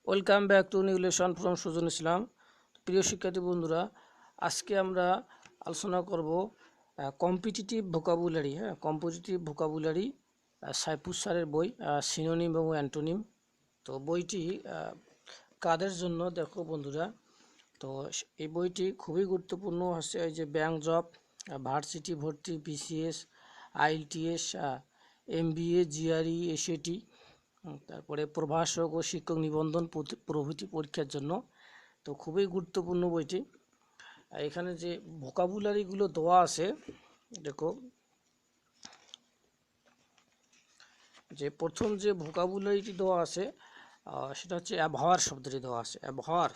Welcome back to new lesson from Sujon Islam. প্রিয় শিক্ষার্থী বন্ধুরা, আজকে আমরা আলোচনা করব কম্পিটিটিভ ভোকাবুলারি। কম্পিটিটিভ ভোকাবুলারি, সাইফুস স্যারের বই, সিনোনিম এবং অ্যান্টোনিম। তো বইটি কাদের জন্য দেখো বন্ধুরা, তো এই বইটি খুবই গুরুত্বপূর্ণ হচ্ছে এই যে ব্যাংক জব, ভার্সিটি ভর্তি, BCS, IELTS, MBA, GRE, SAT, তারপরে প্রভাষক ও শিক্ষক নিবন্ধন প্রভৃতি পরীক্ষার জন্য। তো খুবই গুরুত্বপূর্ণ বইটি। এখানে যে ভোকাবুলারিগুলো দেওয়া আছে দেখো, যে প্রথম যে ভোকাবুলারিটি দেওয়া আছে সেটা হচ্ছে অ্যাবহার শব্দটি দেওয়া আছে। অ্যাবহার,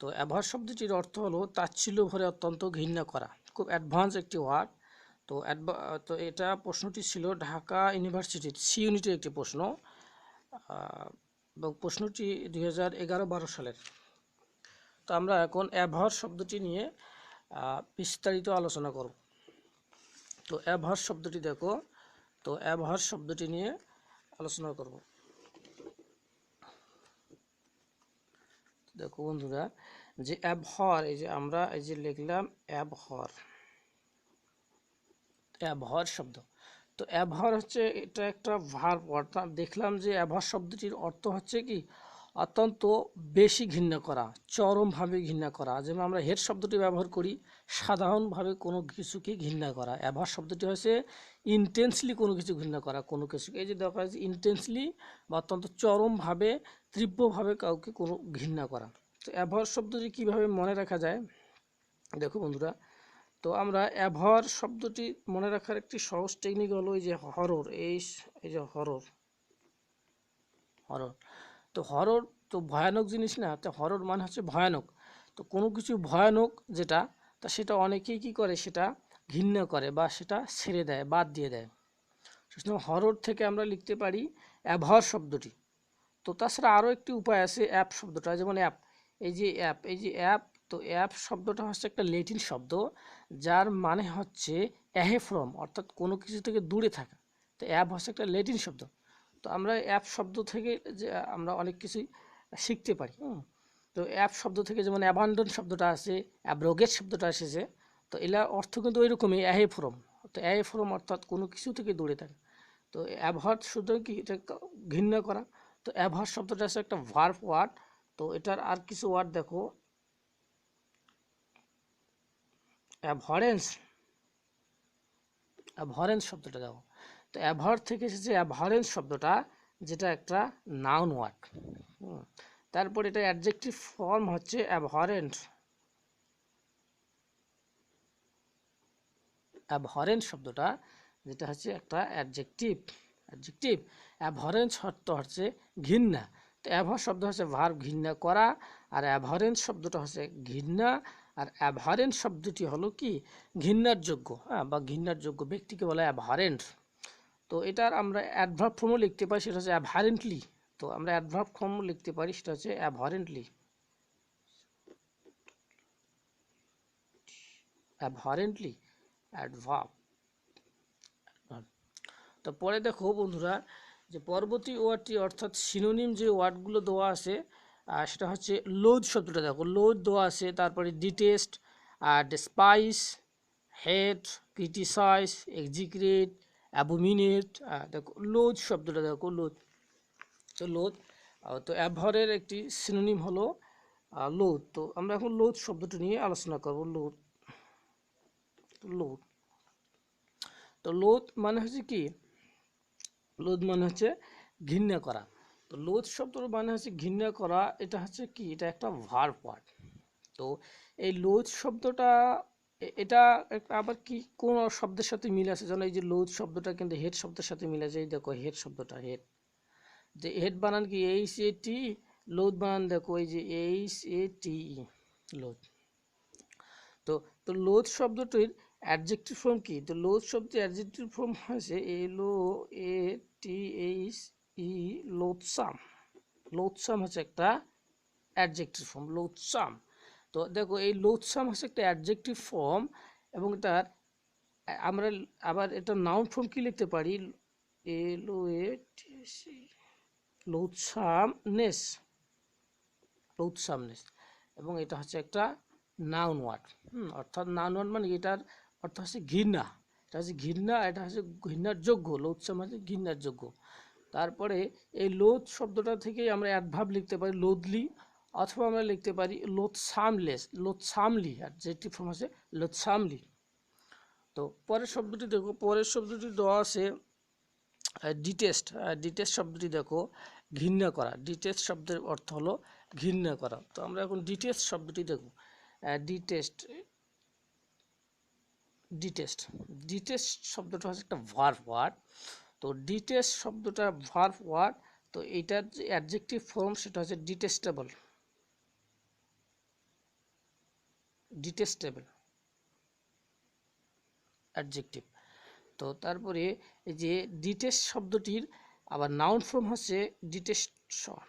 তো অ্যাবহার শব্দটির অর্থ হলো তাচ্ছিল্য ভরে অত্যন্ত ঘৃণা করা, খুব অ্যাডভান্স একটি ওয়ার্ড। তো তো এটা প্রশ্নটি ছিল ঢাকা ইউনিভার্সিটির সি ইউনিটের একটি প্রশ্ন, এবং প্রশ্নটি 2011-12 সালের। তো আমরা এখন অ্যাবহার শব্দটি নিয়ে বিস্তারিত আলোচনা করব। তো অ্যাবহার শব্দটি দেখো, তো অ্যাবহার শব্দটি নিয়ে আলোচনা করব। দেখো বন্ধুরা, যে অ্যাবহার, এই যে আমরা এই যে লিখলাম অ্যাবহার, অ্যাবহার শব্দ। তো অ্যাবহার হচ্ছে এটা একটা ভার্ব, অর্থাৎ দেখলাম যে অ্যাবহার শব্দটির অর্থ হচ্ছে কি অত্যন্ত বেশি ঘৃণা করা, চরমভাবে ঘৃণা করা। যেমন আমরা হেড শব্দটি ব্যবহার করি সাধারণভাবে কোনো কিছুকে ঘৃণা করা, অ্যাবহার শব্দটি হচ্ছে ইন্টেন্সলি কোনো কিছু ঘৃণা করা, কোনো কিছুকে। এই যে দেখা যাচ্ছে ইন্টেন্সলি বা অত্যন্ত চরমভাবে, তীব্রভাবে কাউকে কোনো ঘৃণা করা। তো অ্যাবহার শব্দটি কীভাবে মনে রাখা যায় দেখো বন্ধুরা, তো আমরা অ্যাবহার শব্দটি মনে রাখার একটি সহজ টেকনিক হলো এই যে হরর, এই যে হরর, হরর। তো হরর তো ভয়ানক জিনিস না, তো হরর মানে হচ্ছে ভয়ানক। তো কোনো কিছু ভয়ানক যেটা, তা সেটা অনেকেই কী করে, সেটা ঘৃণা করে বা সেটা ছেড়ে দেয়, বাদ দিয়ে দেয়। সুতরাং হরর থেকে আমরা লিখতে পারি অ্যাবহার শব্দটি। তো তাছাড়া আরও একটি উপায় আছে অ্যাপ শব্দটা, যেমন অ্যাপ, এই যে অ্যাপ, এই যে অ্যাপ। তো অ্যাপ শব্দটা হচ্ছে একটা ল্যাটিন শব্দ, যার মানে হচ্ছে অ্যাহে ফ্রম, অর্থাৎ কোনো কিছু থেকে দূরে থাকা। তো অ্যাপ হচ্ছে একটা ল্যাটিন শব্দ। তো আমরা অ্যাপ শব্দ থেকে যে আমরা অনেক কিছুই শিখতে পারি। তো অ্যাপ শব্দ থেকে যেমন অ্যাবান্ডন শব্দটা আছে, অ্যাব্রোগেট শব্দটা এসেছে। তো এটার অর্থ কিন্তু ওই রকমই, অ্যাহে ফ্রম। তো অ্যাহে ফ্রম অর্থাৎ কোনো কিছু থেকে দূরে থাকা। তো অ্যাভয়েড শুধু কি এটা ঘৃণা করা। তো অ্যাভয়েড শব্দটা আছে একটা ভার্ব ওয়ার্ড। তো এটার আর কিছু ওয়ার্ড দেখো, অ্যাভরেন্স, অ্যাভরেন্স শব্দটা দেখো। তো অ্যাভয়েড থেকে এসেছে অ্যাভরেন্স শব্দটা, যেটা একটা নাউন ওয়ার্ড। তারপর এটা অ্যাডজেক্টিভ ফর্ম হচ্ছে অ্যাভরেন্ট, অ্যাভরেন্স শব্দটা যেটা হচ্ছে একটা অ্যাডজেক্টিভ, অ্যাডজেক্টিভ। অ্যাভরেন্স অর্থ হচ্ছে ঘৃণা। তো অ্যাভর শব্দ হচ্ছে ভার্ব, ঘৃণা করা, আর অ্যাভরেন্স শব্দটা হচ্ছে ঘৃণা। আর অ্যাভারেন্ট শব্দটি হলো কি ঘৃণার যোগ্য, বা ঘৃণার যোগ্য ব্যক্তিকে বলা হয় অ্যাভারেন্ট। তো এটার আমরা অ্যাডভার্ব ফর্মও লিখতে পারি, সেটা হচ্ছে অ্যাভারেন্টলি। তো আমরা অ্যাডভার্ব ফর্ম লিখতে পারি, সেটা হচ্ছে অ্যাভারেন্টলি, অ্যাভারেন্টলি, অ্যাডভার্ব। তো পরে দেখো বন্ধুরা, যে পরবর্তী ওয়ার্ডটি অর্থাৎ সিনোনিম যে ওয়ার্ডগুলো দেওয়া আছে, সেটা হচ্ছে লোদ শব্দটা দেখো, লোদ দেওয়া আছে, তারপরে ডিটেস্ট, আর ডেসপাইস, হেট, ক্রিটিসাইজ, এক্সিক্রেট, অ্যাবোমিনেট। দেখো লোদ শব্দটা দেখো, লোদ। তো লোদ, তো অ্যাভরের একটি সিনোনিম হলো লোদ। তো আমরা এখন লোদ শব্দটি নিয়ে আলোচনা করব। লোদ, লোদ। তো লোদ মানে হচ্ছে কি, লোদ মানে হচ্ছে ঘৃণা করা। তো লোদ শব্দর মানে হচ্ছে ঘৃণা করা, এটা হচ্ছে কি, এটা একটা ভার্ব ওয়ার্ড। তো এই লোদ শব্দটা এটা আবার কি কোন শব্দের সাথে মিল আছে, যেন এই যে লোদ শব্দটা কিন্তু হেড শব্দের সাথে মিল আছে। এই দেখো হেড শব্দটা, হেড, যে হেড বানান কি এইচ এ টি, লোদ বানান দেখো এই যে এইচ এ টি ই, লোদ। তো তো লোদ শব্দটির অ্যাডজেক্টিভ ফর্ম কি, তো লোদ শব্দের অ্যাডজেক্টিভ ফর্ম হয়েছে এলও এ টি এইচ ই, লোদসাম। লোদসাম হচ্ছে একটা অ্যাডজেক্টিভ ফর্ম, লোদসাম। তো দেখো এই লোদসাম হচ্ছে একটা অ্যাডজেক্টিভ ফর্ম, এবং তার আমরা আবার এটা নাউন ফর্ম কি লিখতে পারি, এলও এ টি সি, লোদসামনেস, লোথসামনেস, এবং এটা হচ্ছে একটা নাউন ওয়ার্ড। অর্থাৎ নাউন ওয়ার্ড মানে এটার অর্থ হচ্ছে ঘৃণা, এটা হচ্ছে ঘৃণা, এটা হচ্ছে ঘৃণার যোগ্য, লোথসাম হচ্ছে ঘৃণার যোগ্য। তারপরে এই লোথ শব্দটা থেকেই আমরা অ্যাডভার্ব লিখতে পারি লোথলি, অথবা আমরা লিখতে পারি লোথসামলেস, লোথসামলি, অ্যাডজেক্টিভ ফর্ম আছে লোথসামলি। তো পরের শব্দটি দেখো, পরের শব্দটি দেওয়া আছে ডিটেস্ট। ডিটেস্ট শব্দটি দেখো ঘৃণা করা, ডিটেস্ট শব্দের অর্থ হলো ঘৃণা করা। তো আমরা এখন ডিটেস্ট শব্দটি দেখো। ডিটেস্ট, ডিটেস্ট, ডিটেস্ট শব্দটা হচ্ছে একটা ভার্ব ওয়ার্ড। তো ডিটেস্ট শব্দটা ভার্ব ওয়ার্ড, তো এটার যে অ্যাডজেক্টিভ ফর্ম সেটা হচ্ছে ডিটেস্টেবল, ডিটেস্টেবল অ্যাডজেক্টিভ। তো তারপরে এই যে ডিটেস্ট শব্দটির আবার নাউন ফর্ম হচ্ছে ডিটেস্টেশন,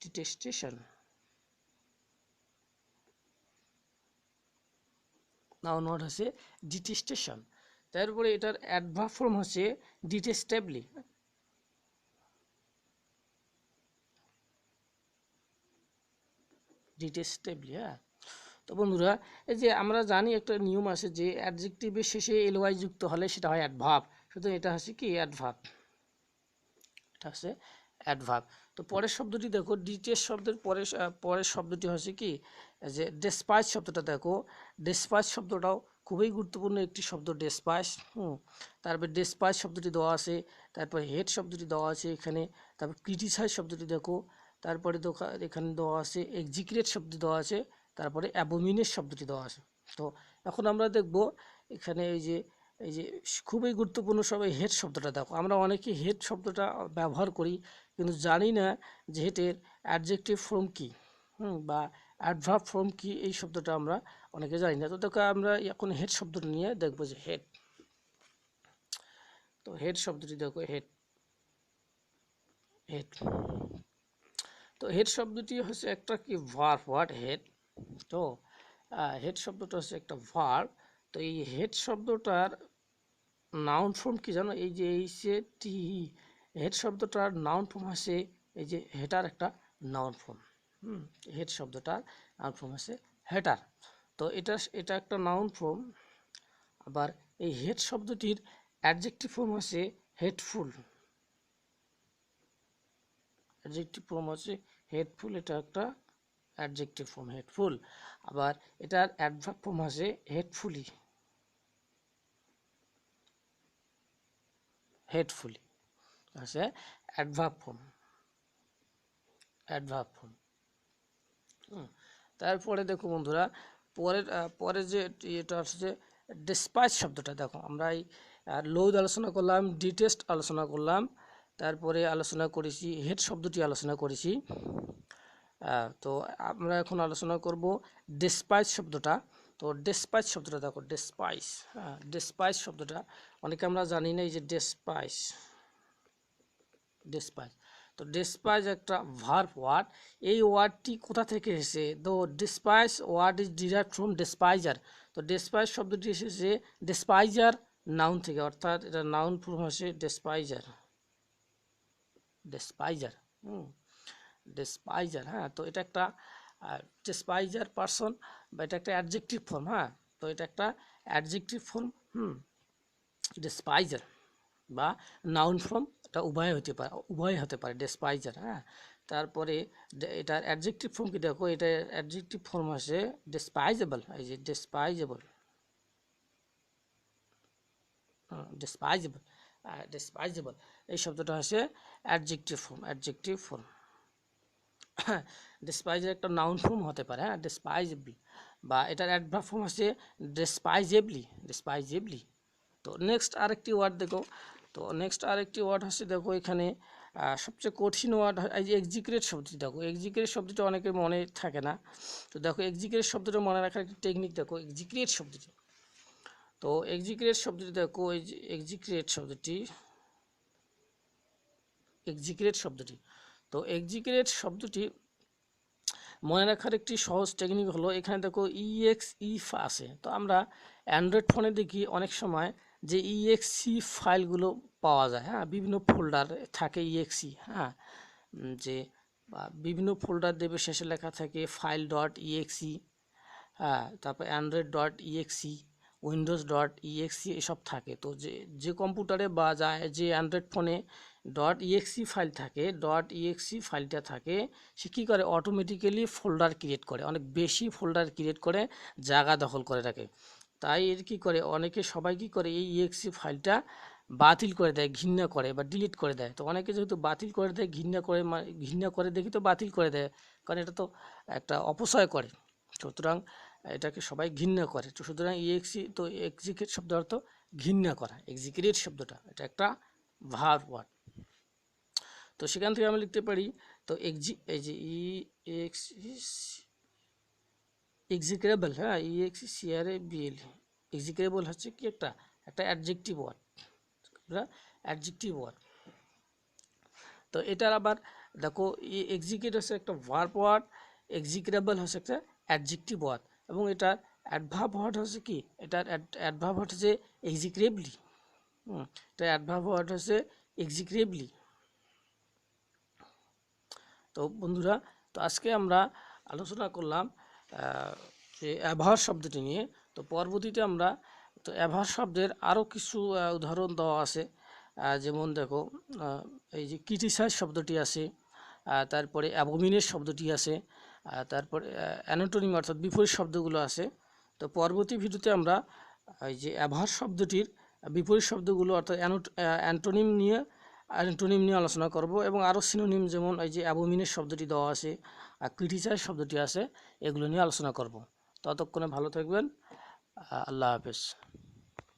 ডিটেস্টেশন, নাউন ওয়ার্ড হচ্ছে ডিটেস্টেশন। তারপরে এটার অ্যাডভার্ব ফর্ম হচ্ছে ডিটেস্টেবলি, ডিটেস্টেবলি। হ্যাঁ, তো বন্ধুরা এই যে আমরা জানি একটা নিয়ম আছে যে অ্যাডজেক্টিভের শেষে এলওয়াই যুক্ত হলে সেটা হয় অ্যাডভার্ব, সুতরাং এটা হচ্ছে কি অ্যাডভার্ব, এটা হচ্ছে অ্যাডভার্ব। তো পরের শব্দটি দেখো, ডিটেস্ট শব্দের পরের শব্দটি হচ্ছে কি যে ডেসপাইস শব্দটা দেখো। ডেসপাইস শব্দটাও খুবই গুরুত্বপূর্ণ একটি শব্দ, ডেসপাইস। তারপর ডেসপাইস শব্দটি দেওয়া আছে, তারপর হেড শব্দটি দেওয়া আছে এখানে, তারপর ক্রিটিসাইজ শব্দটি দেখো, তারপরে এখানে দেওয়া আছে এক্সিক্রেট শব্দ দেওয়া আছে, তারপরে অ্যাবোমিনেট শব্দটি দেওয়া আছে। তো এখন আমরা দেখব এখানে এই যে খুবই গুরুত্বপূর্ণ সবাই হেড শব্দটা দেখো। আমরা অনেকে হেড শব্দটা ব্যবহার করি কিন্তু জানি না যে হেডের অ্যাডজেক্টিভ ফর্ম কী, বা অ্যাডভার্ব ফর্ম কী, এই শব্দটা আমরা অনেকে জানি না। তো দেখো আমরা এখন হেড শব্দটা নিয়ে দেখবো যে হেড। তো হেড শব্দটি দেখো, হেড, হেড। তো হেড শব্দটি হচ্ছে একটা কি ভার্ব ওয়ার্ড, হেড। তো হেড শব্দটা হচ্ছে একটা ভার্ব। তো এই হেড শব্দটার নাউন ফর্ম কি জানো, এই যে টি, হেড শব্দটার নাউন ফর্ম আছে এই যে হেটার, একটা নাউন ফর্ম। হেড শব্দটার নাউন ফর্ম আছে হেটার। তো এটা একটা নাউন ফর্ম। আবার এই হেড শব্দটির অ্যাডজেক্টিভ ফর্ম আছে হেডফুল, অ্যাডজেক্টিভ ফর্ম আছে হেডফুল, এটা একটা অ্যাডজেক্টিভ ফর্ম হেডফুল। আবার এটার অ্যাডভার্ব ফর্ম আছে হেডফুলি, হেডফুলি আছে অ্যাডভার্ব ফর্ম, অ্যাডভার্ব ফর্ম। তারপরে দেখো বন্ধুরা, পরের যে এটা হচ্ছে ডেসপাইস শব্দটা দেখো। আমরা এই লোদ আলোচনা করলাম, ডিটেস্ট আলোচনা করলাম, তারপরে আলোচনা করেছি হেড শব্দটি আলোচনা করেছি। তো আমরা এখন আলোচনা করব ডেসপাইস শব্দটা। তো ডেসপাইস শব্দটা দেখো, ডেসপাইস, ডেসপাইস শব্দটা অনেকে আমরা জানি না, এই যে ডেসপাইস, ডেসপাইস। তো ডেসপাইস একটা ভার্ব ওয়ার্ড। এই ওয়ার্ডটি কোথা থেকে এসেছে? তো ডেসপাইস ওয়ার্ড ইজ ডিরাইভড ফ্রম ডেসপাইজার। তো ডেসপাইস শব্দটি এসেছে ডেসপাইজার নাউন থেকে, অর্থাৎ এটা নাউন ফর্ম হচ্ছে ডেসপাইজার, ডেসপাইজার, ডেসপাইজার। হ্যাঁ, তো এটা একটা ডেসপাইজার পারসন, বা এটা একটা অ্যাডজেক্টিভ ফর্ম। হ্যাঁ, তো এটা একটা অ্যাডজেক্টিভ ফর্ম, ডেসপাইজার, বা নাউন ফর্ম, এটা উভয় হতে পারে ডেসপাইজার। হ্যাঁ, তারপরে এটার অ্যাডজেক্টিভ ফর্ম কি দেখো, এটা অ্যাডজেক্টিভ ফর্ম আছে ডেসপাইজেবল, এই যে ডেসপাইজেবল, ডেসপাইজেবল, ডেসপাইজেবল এই শব্দটা হচ্ছে অ্যাডজেক্টিভ ফর্ম, অ্যাডজেক্টিভ ফর্ম। ডেসপাইজের একটা নাউন ফর্ম হতে পারে, হ্যাঁ, ডেসপাইজেবল, বা এটার অ্যাডভার্ব ফর্ম আছে ডেসপাইজেবলি, ডেসপাইজেবলি। তো নেক্সট আরেকটি ওয়ার্ড দেখো। তো নেক্সট আরেকটি ওয়ার্ড হচ্ছে দেখো এখানে সবচেয়ে কঠিন ওয়ার্ড, এই যে এক্সিক্রেট শব্দটি দেখো। এক্সিক্রেট শব্দটা অনেকের মনে থাকে না। তো দেখো এক্সিক্রেট শব্দটা মনে রাখার একটা টেকনিক দেখো, এক্সিক্রেট শব্দটি। তো এক্সিক্রেট শব্দটি দেখো, এই যে এক্সিক্রেট শব্দটি, এক্সিক্রেট শব্দটি। তো এক্সিক্রেট শব্দটি মনে রাখার একটি সহজ টেকনিক হলো, এখানে দেখো ইএক্সইফ আছে। তো আমরা অ্যান্ড্রয়েড ফোনে দেখি অনেক সময় যে ইএক্সি ফাইলগুলো পাওয়া যায়, হ্যাঁ, বিভিন্ন ফোল্ডার থাকে ইএক্সি, হ্যাঁ, যে বা বিভিন্ন ফোল্ডার দেবে, শেষে লেখা থাকে ফাইল ডট ইএক্সি, হ্যাঁ, তারপর Android dot exe, Windows dot exe এসব থাকে। তো যে কম্পিউটারে বা যে অ্যান্ড্রয়েড ফোনে ডট ইএক্সি ফাইল থাকে, ডট ইএক্সি ফাইলটা থাকে, সে কী করে অটোমেটিক্যালি ফোল্ডার ক্রিয়েট করে, অনেক বেশি ফোল্ডার ক্রিয়েট করে জায়গা দখল করে রাখে। তাই এর কী করে অনেকে সবাই কী করে এই ইএক্সি ফাইলটা বাতিল করে দেয়, ঘৃণা করে বা ডিলিট করে দেয়। তো অনেকে যেহেতু বাতিল করে দেয়, ঘৃণা করে দেখি তো বাতিল করে দেয়, কারণ এটা তো একটা অপচয় করে, সুতরাং এটাকে সবাই ঘৃণা করে। তো সুতরাং ইএক্সি তো এক্সিকিউট শব্দ অর্থ ঘৃণা করা, এক্সিকিউট শব্দটা এটা একটা ভার্ব ওয়ার্ড। তো সেখান থেকে আমি লিখতে পারি তো এই যে এক্সিকিউটেবল, হ্যাঁ, EXECRABLE, এক্সিকিউটেবল হচ্ছে কি একটা অ্যাডজেক্টিভ ওয়ার্ড, অ্যাডজেক্টিভ ওয়ার্ড। তো এটার আবার দেখো এক্সিকিউট হচ্ছে একটা ভার্ব ওয়ার্ড, এক্সিকিউটেবল হচ্ছে একটা অ্যাডজেক্টিভ ওয়ার্ড, এবং এটার অ্যাডভার্ব ওয়ার্ড হচ্ছে কি, এটার অ্যাডভার্ব ওয়ার্ড হচ্ছে এক্সিকিউটেবলি। এটা অ্যাডভার্ব ওয়ার্ড হচ্ছে এক্সিকিউটেবলি। তো বন্ধুরা, তো আজকে আমরা আলোচনা করলাম যে অ্যাভার শব্দটি নিয়ে। তো পরবর্তীতে আমরা তো অ্যাভার শব্দের আরও কিছু উদাহরণ দেওয়া আছে, যেমন দেখো এই যে ক্রিটিসাইজ শব্দটি আছে, তারপরে অ্যাবোমিনেট শব্দটি আছে, তারপরে অ্যান্টোনিম অর্থাৎ বিপরীত শব্দগুলো আছে। তো পরবর্তী ভিডিওতে আমরা এই যে অ্যাভার শব্দটির বিপরীত শব্দগুলো অর্থাৎ অ্যান্টোনিম নিয়ে আলোচনা করব, এবং আরও সিনোনিম যেমন এই যে অ্যাবোমিনেট শব্দটি দেওয়া আছে আর ক্রিটিসাইজ শব্দটি আছে, এগুলো নিয়ে আলোচনা করব। ততক্ষণে ভালো থাকবেন, আল্লাহ হাফেজ।